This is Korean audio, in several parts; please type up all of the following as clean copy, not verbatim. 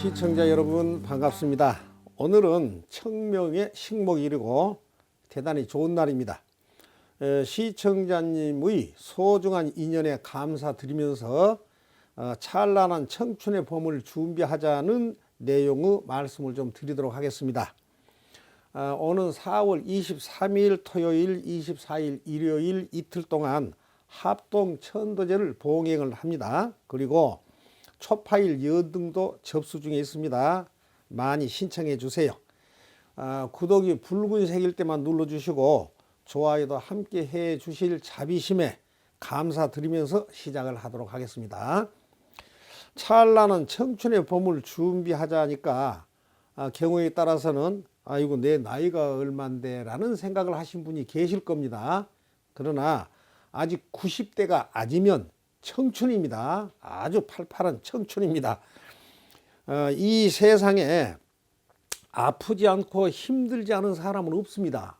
시청자 여러분 반갑습니다. 오늘은 청명의 식목일이고 대단히 좋은 날입니다. 시청자님의 소중한 인연에 감사드리면서 찬란한 청춘의 봄을 준비하자는 내용의 말씀을 좀 드리도록 하겠습니다. 오는 4월 23일 토요일, 24일 일요일 이틀 동안 합동 천도제를 봉행을 합니다. 그리고 초파일 연등도 접수 중에 있습니다. 많이 신청해 주세요. 구독이 붉은색일 때만 눌러주시고 좋아요도 함께 해 주실 자비심에 감사드리면서 시작을 하도록 하겠습니다. 찬란한 청춘의 봄을 준비하자니까 경우에 따라서는 아이고 내 나이가 얼만데 라는 생각을 하신 분이 계실 겁니다. 그러나 아직 90대가 아니면 청춘입니다. 아주 팔팔한 청춘입니다. 이 세상에 아프지 않고 힘들지 않은 사람은 없습니다.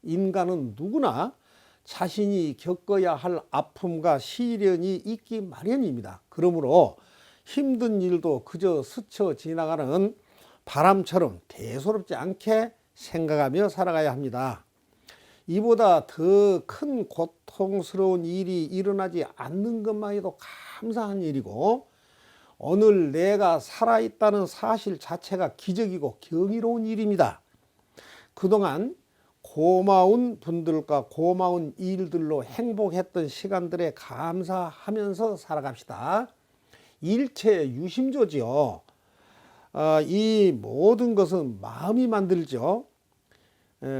인간은 누구나 자신이 겪어야 할 아픔과 시련이 있기 마련입니다. 그러므로 힘든 일도 그저 스쳐 지나가는 바람처럼 대수롭지 않게 생각하며 살아가야 합니다. 이보다 더 큰 고통스러운 일이 일어나지 않는 것만 해도 감사한 일이고, 오늘 내가 살아있다는 사실 자체가 기적이고 경이로운 일입니다. 그동안 고마운 분들과 고마운 일들로 행복했던 시간들에 감사하면서 살아갑시다. 일체 유심조지요. 이 모든 것은 마음이 만들죠.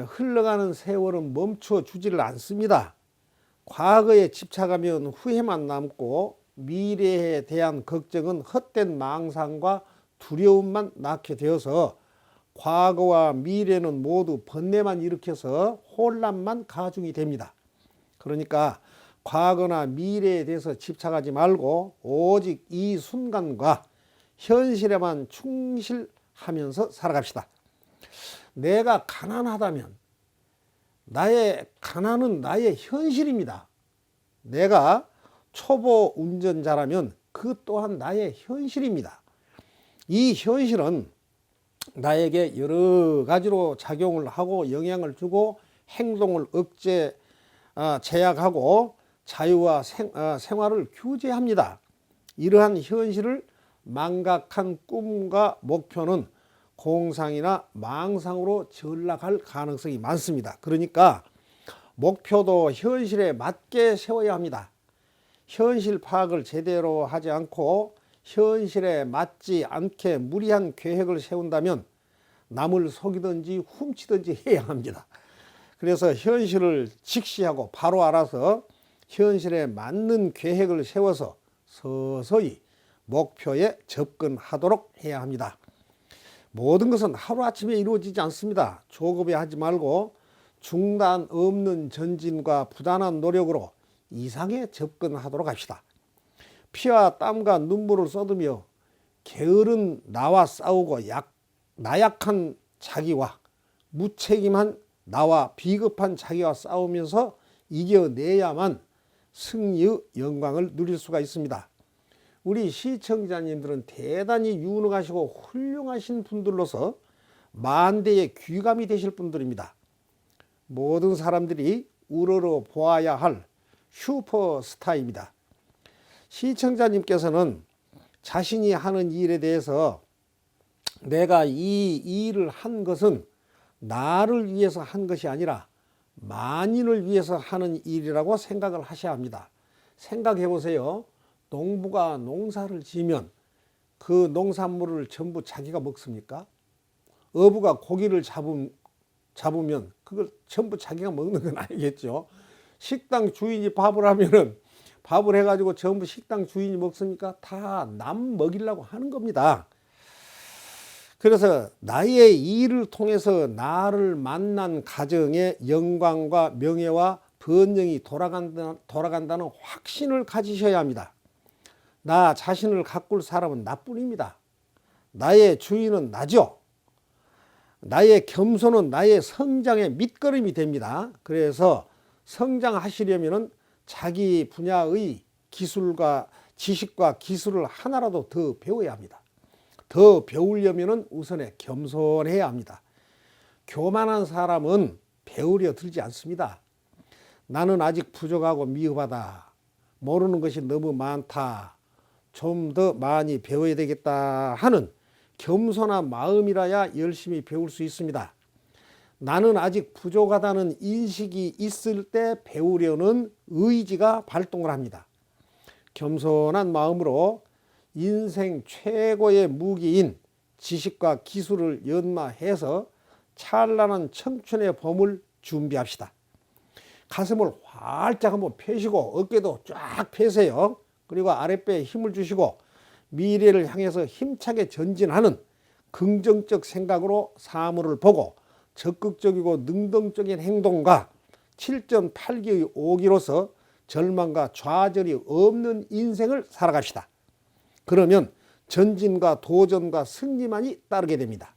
흘러가는 세월은 멈춰 주지를 않습니다. 과거에 집착하면 후회만 남고 미래에 대한 걱정은 헛된 망상과 두려움만 낳게 되어서 과거와 미래는 모두 번뇌만 일으켜서 혼란만 가중이 됩니다. 그러니까 과거나 미래에 대해서 집착하지 말고 오직 이 순간과 현실에만 충실하면서 살아갑시다. 내가 가난하다면 나의 가난은 나의 현실입니다. 내가 초보 운전자라면 그 또한 나의 현실입니다. 이 현실은 나에게 여러 가지로 작용을 하고 영향을 주고 행동을 제약하고 자유와 생활을 규제합니다. 이러한 현실을 망각한 꿈과 목표는 공상이나 망상으로 전락할 가능성이 많습니다. 그러니까 목표도 현실에 맞게 세워야 합니다. 현실 파악을 제대로 하지 않고 현실에 맞지 않게 무리한 계획을 세운다면 남을 속이든지 훔치든지 해야 합니다. 그래서 현실을 직시하고 바로 알아서 현실에 맞는 계획을 세워서 서서히 목표에 접근하도록 해야 합니다. 모든 것은 하루아침에 이루어지지 않습니다. 조급해 하지 말고 중단 없는 전진과 부단한 노력으로 이상에 접근하도록 합시다. 피와 땀과 눈물을 쏟으며 게으른 나와 싸우고 나약한 자기와 무책임한 나와 비겁한 자기와 싸우면서 이겨내야만 승리의 영광을 누릴 수가 있습니다. 우리 시청자님들은 대단히 유능하시고 훌륭하신 분들로서 만대의 귀감이 되실 분들입니다. 모든 사람들이 우러러 보아야 할 슈퍼스타입니다. 시청자님께서는 자신이 하는 일에 대해서 내가 이 일을 한 것은 나를 위해서 한 것이 아니라 만인을 위해서 하는 일이라고 생각을 하셔야 합니다. 생각해 보세요. 농부가 농사를 지으면 그 농산물을 전부 자기가 먹습니까? 어부가 고기를 잡으면 그걸 전부 자기가 먹는 건 아니겠죠. 식당 주인이 밥을 하면은 밥을 해가지고 전부 식당 주인이 먹습니까? 다 남 먹이려고 하는 겁니다. 그래서 나의 일을 통해서 나를 만난 가정의 영광과 명예와 번영이 돌아간다는 확신을 가지셔야 합니다. 나 자신을 가꿀 사람은 나뿐입니다. 나의 주인은 나죠. 나의 겸손은 나의 성장의 밑거름이 됩니다. 그래서 성장하시려면 자기 분야의 기술과 지식과 기술을 하나라도 더 배워야 합니다. 더 배우려면 우선에 겸손해야 합니다. 교만한 사람은 배우려 들지 않습니다. 나는 아직 부족하고 미흡하다. 모르는 것이 너무 많다. 좀 더 많이 배워야 되겠다 하는 겸손한 마음이라야 열심히 배울 수 있습니다. 나는 아직 부족하다는 인식이 있을 때 배우려는 의지가 발동을 합니다. 겸손한 마음으로 인생 최고의 무기인 지식과 기술을 연마해서 찬란한 청춘의 봄을 준비합시다. 가슴을 활짝 한번 펴시고 어깨도 쫙 펴세요. 그리고 아랫배에 힘을 주시고 미래를 향해서 힘차게 전진하는 긍정적 생각으로 사물을 보고 적극적이고 능동적인 행동과 7.8기의 오기로서 절망과 좌절이 없는 인생을 살아갑시다. 그러면 전진과 도전과 승리만이 따르게 됩니다.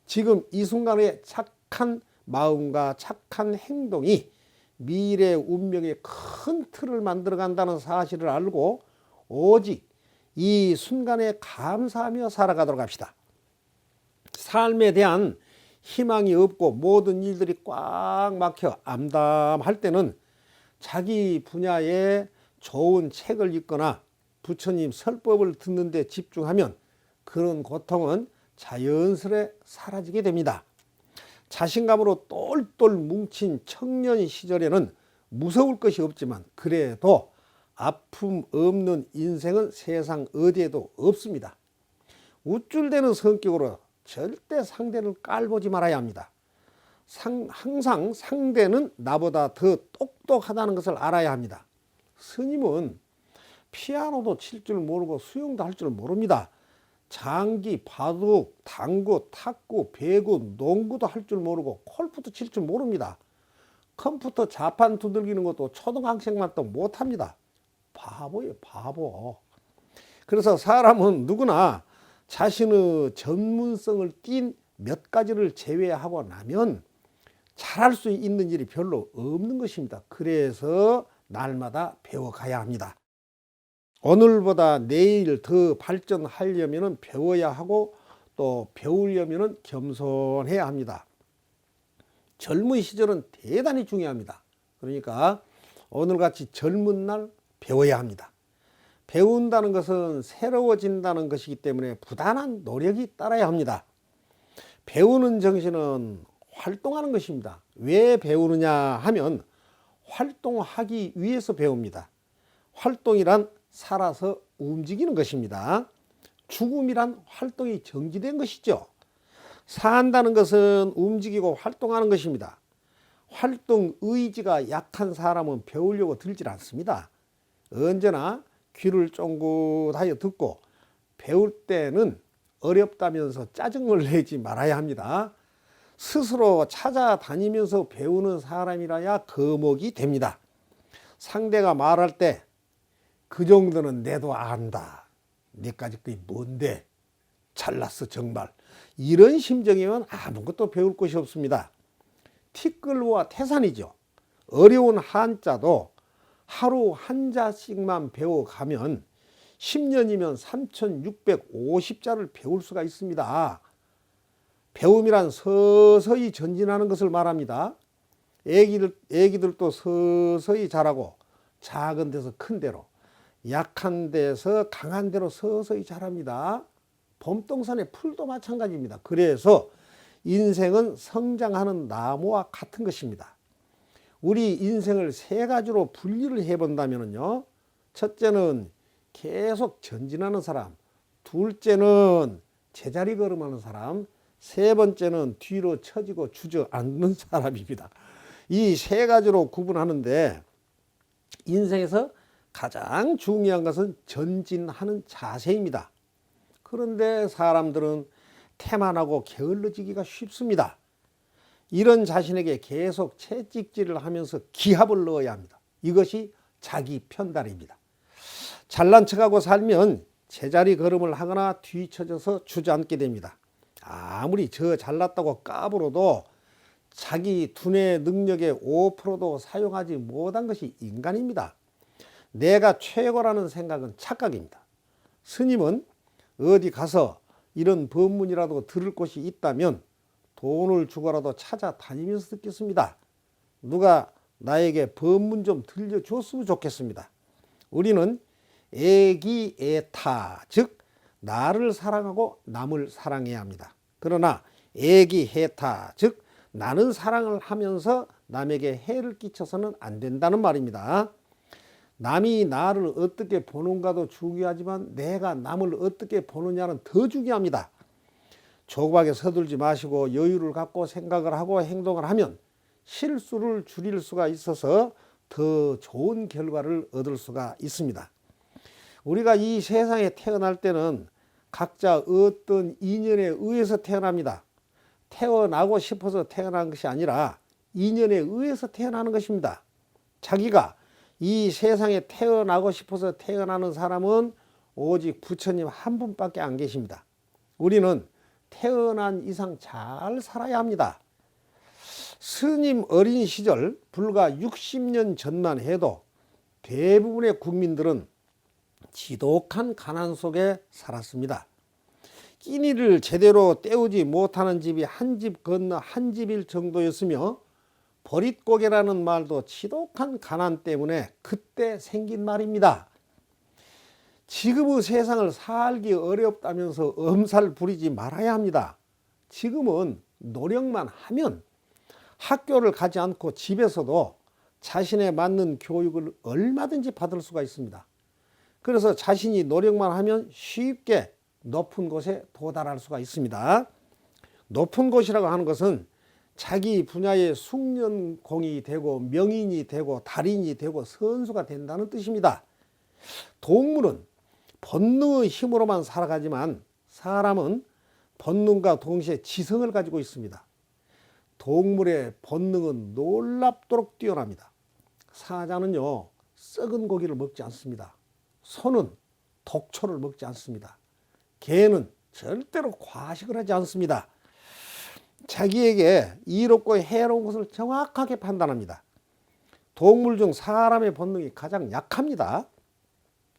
지금 이 순간의 착한 마음과 착한 행동이 미래 운명의 큰 틀을 만들어 간다는 사실을 알고 오직 이 순간에 감사하며 살아가도록 합시다. 삶에 대한 희망이 없고 모든 일들이 꽉 막혀 암담할 때는 자기 분야에 좋은 책을 읽거나 부처님 설법을 듣는 데 집중하면 그런 고통은 자연스레 사라지게 됩니다. 자신감으로 똘똘 뭉친 청년 시절에는 무서울 것이 없지만 그래도 아픔 없는 인생은 세상 어디에도 없습니다. 우쭐대는 성격으로 절대 상대를 깔보지 말아야 합니다. 항상 상대는 나보다 더 똑똑하다는 것을 알아야 합니다. 스님은 피아노도 칠 줄 모르고 수영도 할 줄 모릅니다. 장기, 바둑, 당구, 탁구, 배구, 농구도 할 줄 모르고 골프도 칠 줄 모릅니다. 컴퓨터 자판 두들기는 것도 초등학생만도 못합니다. 바보예요, 바보. 그래서 사람은 누구나 자신의 전문성을 띈 몇 가지를 제외하고 나면 잘할 수 있는 일이 별로 없는 것입니다. 그래서 날마다 배워가야 합니다. 오늘보다 내일 더 발전하려면 배워야 하고 또 배우려면 겸손해야 합니다. 젊은 시절은 대단히 중요합니다. 그러니까 오늘같이 젊은 날 배워야 합니다. 배운다는 것은 새로워진다는 것이기 때문에 부단한 노력이 따라야 합니다. 배우는 정신은 활동하는 것입니다. 왜 배우느냐 하면 활동하기 위해서 배웁니다. 활동이란 살아서 움직이는 것입니다. 죽음이란 활동이 정지된 것이죠. 산다는 것은 움직이고 활동하는 것입니다. 활동 의지가 약한 사람은 배우려고 들질 않습니다. 언제나 귀를 쫑긋하여 듣고 배울 때는 어렵다면서 짜증을 내지 말아야 합니다. 스스로 찾아다니면서 배우는 사람이라야 거목이 됩니다. 상대가 말할 때 그 정도는 내도 안다. 내까지 그게 뭔데? 잘났어 정말. 이런 심정이면 아무것도 배울 것이 없습니다. 티끌과 태산이죠. 어려운 한자도 하루 한 자씩만 배워가면 10년이면 3650자를 배울 수가 있습니다. 배움이란 서서히 전진하는 것을 말합니다. 애기들도 서서히 자라고 작은 데서 큰 데로 약한 데서 강한 데로 서서히 자랍니다. 봄동산의 풀도 마찬가지입니다. 그래서 인생은 성장하는 나무와 같은 것입니다. 우리 인생을 세 가지로 분리를 해본다면요. 첫째는 계속 전진하는 사람, 둘째는 제자리 걸음하는 사람, 세 번째는 뒤로 처지고 주저앉는 사람입니다. 이 세 가지로 구분하는데 인생에서 가장 중요한 것은 전진하는 자세입니다. 그런데 사람들은 태만하고 게을러지기가 쉽습니다. 이런 자신에게 계속 채찍질을 하면서 기합을 넣어야 합니다. 이것이 자기 편달입니다. 잘난 척하고 살면 제자리 걸음을 하거나 뒤처져서 주저앉게 됩니다. 아무리 저 잘났다고 까불어도 자기 두뇌 능력의 5%도 사용하지 못한 것이 인간입니다. 내가 최고라는 생각은 착각입니다. 스님은 어디 가서 이런 법문이라도 들을 곳이 있다면 돈을 주고라도 찾아다니면서 듣겠습니다. 누가 나에게 법문 좀 들려줬으면 좋겠습니다. 우리는 애기애타, 즉 나를 사랑하고 남을 사랑해야 합니다. 그러나 애기해타, 즉 나는 사랑을 하면서 남에게 해를 끼쳐서는 안 된다는 말입니다. 남이 나를 어떻게 보는가도 중요하지만 내가 남을 어떻게 보느냐는 더 중요합니다. 조급하게 서둘지 마시고 여유를 갖고 생각을 하고 행동을 하면 실수를 줄일 수가 있어서 더 좋은 결과를 얻을 수가 있습니다. 우리가 이 세상에 태어날 때는 각자 어떤 인연에 의해서 태어납니다. 태어나고 싶어서 태어난 것이 아니라 인연에 의해서 태어나는 것입니다. 자기가 이 세상에 태어나고 싶어서 태어나는 사람은 오직 부처님 한 분밖에 안 계십니다. 우리는 태어난 이상 잘 살아야 합니다. 스님 어린 시절 불과 60년 전만 해도 대부분의 국민들은 지독한 가난 속에 살았습니다. 끼니를 제대로 때우지 못하는 집이 한 집 건너 한 집일 정도였으며 버릿고개라는 말도 지독한 가난 때문에 그때 생긴 말입니다. 지금의 세상을 살기 어렵다면서 엄살 부리지 말아야 합니다. 지금은 노력만 하면 학교를 가지 않고 집에서도 자신에 맞는 교육을 얼마든지 받을 수가 있습니다. 그래서 자신이 노력만 하면 쉽게 높은 곳에 도달할 수가 있습니다. 높은 곳이라고 하는 것은 자기 분야의 숙련공이 되고 명인이 되고 달인이 되고 선수가 된다는 뜻입니다. 동물은 본능의 힘으로만 살아가지만 사람은 본능과 동시에 지성을 가지고 있습니다. 동물의 본능은 놀랍도록 뛰어납니다. 사자는요, 썩은 고기를 먹지 않습니다. 소는 독초를 먹지 않습니다. 개는 절대로 과식을 하지 않습니다. 자기에게 이롭고 해로운 것을 정확하게 판단합니다. 동물 중 사람의 본능이 가장 약합니다.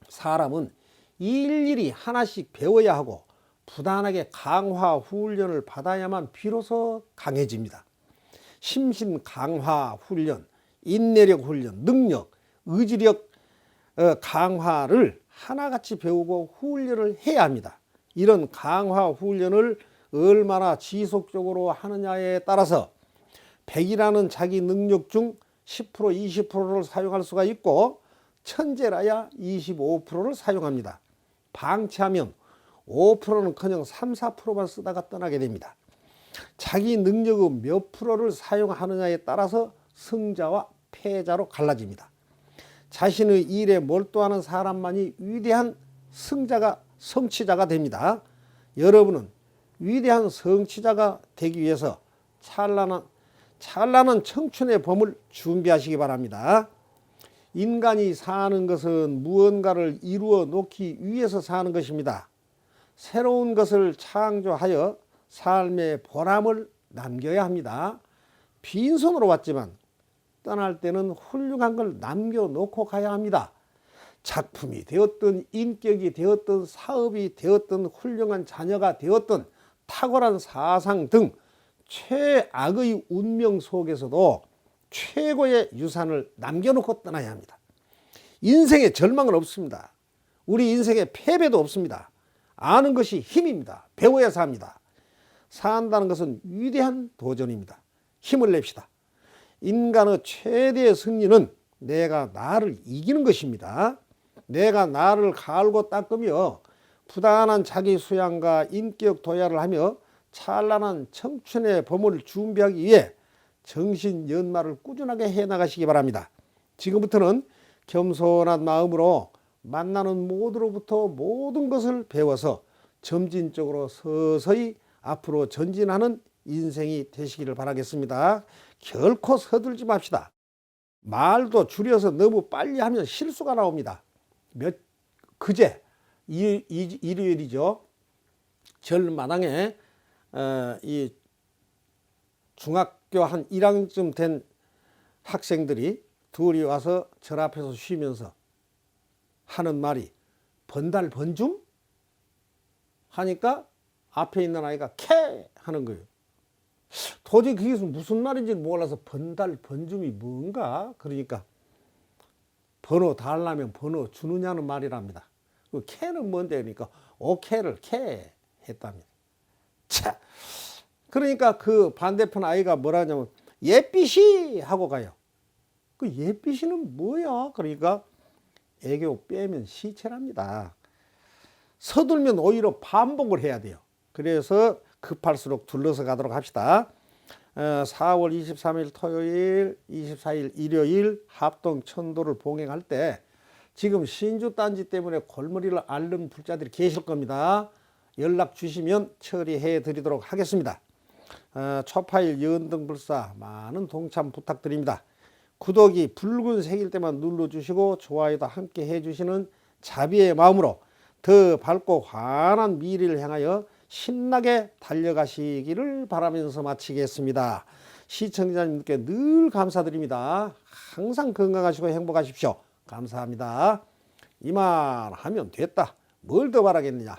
사람은 일일이 하나씩 배워야 하고 부단하게 강화 훈련을 받아야만 비로소 강해집니다. 심신 강화 훈련, 인내력 훈련, 능력, 의지력 강화를 하나같이 배우고 훈련을 해야 합니다. 이런 강화 훈련을 얼마나 지속적으로 하느냐에 따라서 100이라는 자기 능력 중 10%, 20%를 사용할 수가 있고 천재라야 25%를 사용합니다. 방치하면 5%는커녕 3, 4%만 쓰다가 떠나게 됩니다. 자기 능력의 몇 프로를 사용하느냐에 따라서 승자와 패자로 갈라집니다. 자신의 일에 몰두하는 사람만이 위대한 성취자가 됩니다. 여러분은 위대한 성취자가 되기 위해서 찬란한 청춘의 봄을 준비하시기 바랍니다. 인간이 사는 것은 무언가를 이루어 놓기 위해서 사는 것입니다. 새로운 것을 창조하여 삶의 보람을 남겨야 합니다. 빈손으로 왔지만 떠날 때는 훌륭한 걸 남겨놓고 가야 합니다. 작품이 되었든 인격이 되었든 사업이 되었든 훌륭한 자녀가 되었든 탁월한 사상 등 최악의 운명 속에서도 최고의 유산을 남겨놓고 떠나야 합니다. 인생에 절망은 없습니다. 우리 인생에 패배도 없습니다. 아는 것이 힘입니다. 배워야 삽니다. 산다는 것은 위대한 도전입니다. 힘을 냅시다. 인간의 최대의 승리는 내가 나를 이기는 것입니다. 내가 나를 갈고 닦으며 부단한 자기 수양과 인격 도야를 하며 찬란한 청춘의 봄을 준비하기 위해 정신연마를 꾸준하게 해나가시기 바랍니다. 지금부터는 겸손한 마음으로 만나는 모두로부터 모든 것을 배워서 점진적으로 서서히 앞으로 전진하는 인생이 되시기를 바라겠습니다. 결코 서둘지 맙시다. 말도 줄여서 너무 빨리 하면 실수가 나옵니다. 그제 일요일이죠. 절마당에 이 중학교 한 1학년쯤 된 학생들이 둘이 와서 절 앞에서 쉬면서 하는 말이 번달 번중? 하니까 앞에 있는 아이가 캐 하는 거예요. 도저히 그게 무슨 말인지 몰라서 번줌이 뭔가? 그러니까 번호 달라면 번호 주느냐는 말이랍니다. 그 캐는 뭔데? 그러니까 오케이를 캐 했답니다. 차. 그러니까 그 반대편 아이가 뭐라 하냐면 예삐시 하고 가요. 그 예삐시는 뭐야? 그러니까 애교 빼면 시체랍니다. 서둘면 오히려 반복을 해야 돼요. 그래서 급할수록 둘러서 가도록 합시다. 4월 23일 토요일, 24일 일요일 합동 천도를 봉행할 때 지금 신주 딴지 때문에 골머리를 앓는 불자들이 계실 겁니다. 연락 주시면 처리해 드리도록 하겠습니다. 초파일 연등불사 많은 동참 부탁드립니다. 구독이 붉은색일 때만 눌러주시고 좋아요도 함께 해주시는 자비의 마음으로 더 밝고 환한 미래를 향하여 신나게 달려가시기를 바라면서 마치겠습니다. 시청자님께 늘 감사드립니다. 항상 건강하시고 행복하십시오. 감사합니다. 이만 하면 됐다. 뭘 더 바라겠느냐.